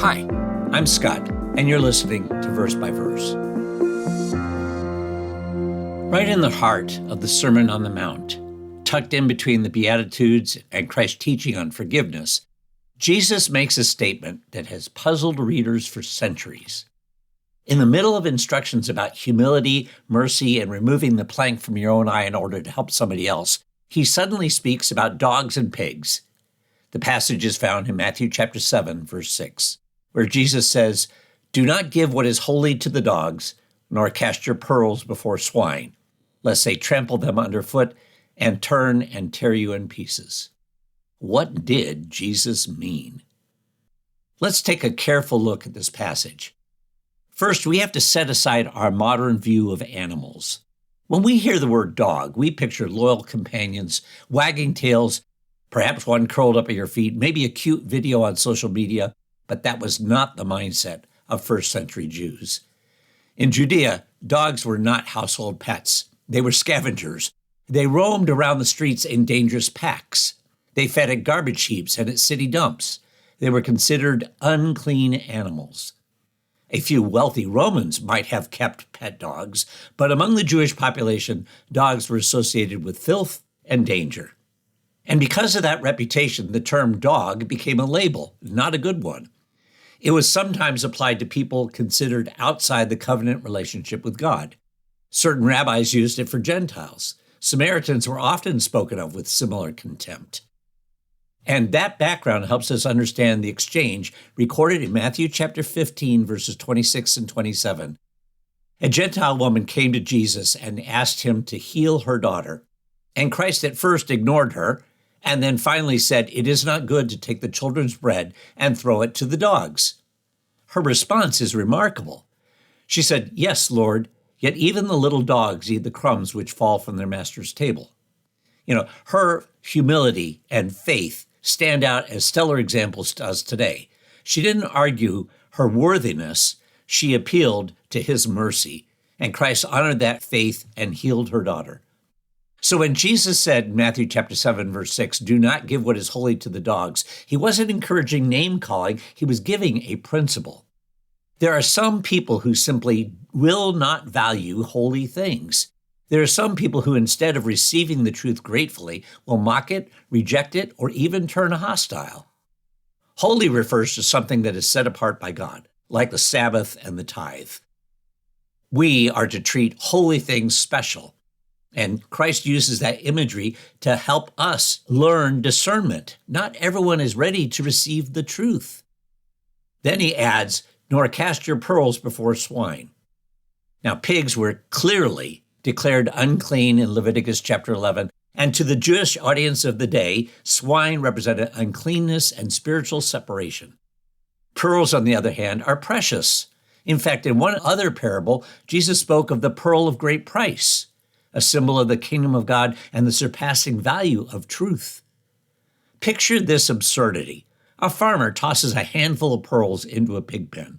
Hi, I'm Scott, and you're listening to Verse by Verse. Right in the heart of the Sermon on the Mount, tucked in between the Beatitudes and Christ's teaching on forgiveness, Jesus makes a statement that has puzzled readers for centuries. In the middle of instructions about humility, mercy, and removing the plank from your own eye in order to help somebody else, he suddenly speaks about dogs and pigs. The passage is found in Matthew chapter 7, verse 6, where Jesus says, "Do not give what is holy to the dogs, nor cast your pearls before swine, lest they trample them underfoot and turn and tear you in pieces." What did Jesus mean? Let's take a careful look at this passage. First, we have to set aside our modern view of animals. When we hear the word dog, we picture loyal companions, wagging tails, perhaps one curled up at your feet, maybe a cute video on social media, but that was not the mindset of first century Jews. In Judea, dogs were not household pets. They were scavengers. They roamed around the streets in dangerous packs. They fed at garbage heaps and at city dumps. They were considered unclean animals. A few wealthy Romans might have kept pet dogs, but among the Jewish population, dogs were associated with filth and danger. And because of that reputation, the term dog became a label, not a good one. It was sometimes applied to people considered outside the covenant relationship with God. Certain rabbis used it for Gentiles. Samaritans were often spoken of with similar contempt. And that background helps us understand the exchange recorded in Matthew chapter 15, verses 26 and 27. A Gentile woman came to Jesus and asked him to heal her daughter. And Christ at first ignored her, and then finally said, "It is not good to take the children's bread and throw it to the dogs." Her response is remarkable. She said, "Yes, Lord, yet even the little dogs eat the crumbs which fall from their master's table." Her humility and faith stand out as stellar examples to us today. She didn't argue her worthiness. She appealed to his mercy, and Christ honored that faith and healed her daughter. So when Jesus said in Matthew chapter 7, verse 6, "Do not give what is holy to the dogs," he wasn't encouraging name-calling. He was giving a principle. There are some people who simply will not value holy things. There are some people who, instead of receiving the truth gratefully, will mock it, reject it, or even turn hostile. Holy refers to something that is set apart by God, like the Sabbath and the tithe. We are to treat holy things special, and Christ uses that imagery to help us learn discernment. Not everyone is ready to receive the truth. Then he adds, "Nor cast your pearls before swine." Now, pigs were clearly declared unclean in Leviticus chapter 11, and to the Jewish audience of the day, swine represented uncleanness and spiritual separation. Pearls, on the other hand, are precious. In fact, in one other parable, Jesus spoke of the pearl of great price, a symbol of the kingdom of God and the surpassing value of truth. Picture this absurdity. A farmer tosses a handful of pearls into a pig pen.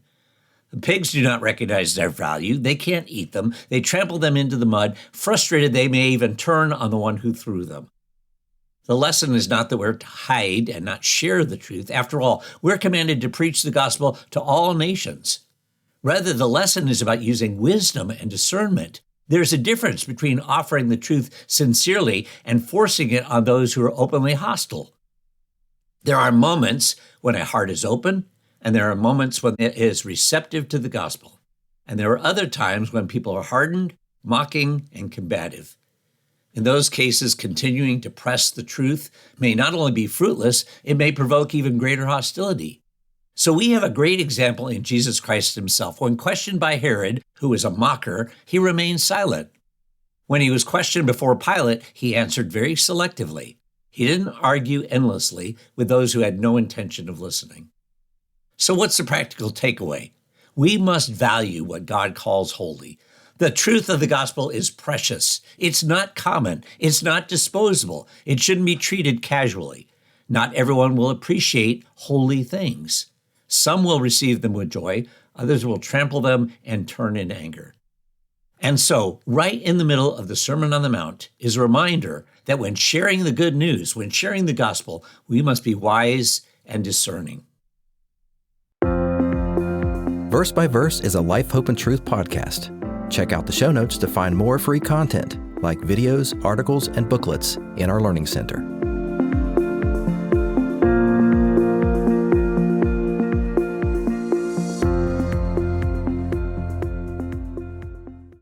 The pigs do not recognize their value. They can't eat them. They trample them into the mud. Frustrated, they may even turn on the one who threw them. The lesson is not that we're to hide and not share the truth. After all, we're commanded to preach the gospel to all nations. Rather, the lesson is about using wisdom and discernment. There's a difference between offering the truth sincerely and forcing it on those who are openly hostile. There are moments when a heart is open, and there are moments when it is receptive to the gospel. And there are other times when people are hardened, mocking, and combative. In those cases, continuing to press the truth may not only be fruitless, it may provoke even greater hostility. So we have a great example in Jesus Christ himself. When questioned by Herod, who was a mocker, he remained silent. When he was questioned before Pilate, he answered very selectively. He didn't argue endlessly with those who had no intention of listening. So what's the practical takeaway? We must value what God calls holy. The truth of the gospel is precious. It's not common. It's not disposable. It shouldn't be treated casually. Not everyone will appreciate holy things. Some will receive them with joy. Others will trample them and turn in anger. And so, right in the middle of the Sermon on the Mount is a reminder that when sharing the good news, when sharing the gospel, we must be wise and discerning. Verse by Verse is a Life, Hope, and Truth podcast. Check out the show notes to find more free content, like videos, articles, and booklets in our Learning Center.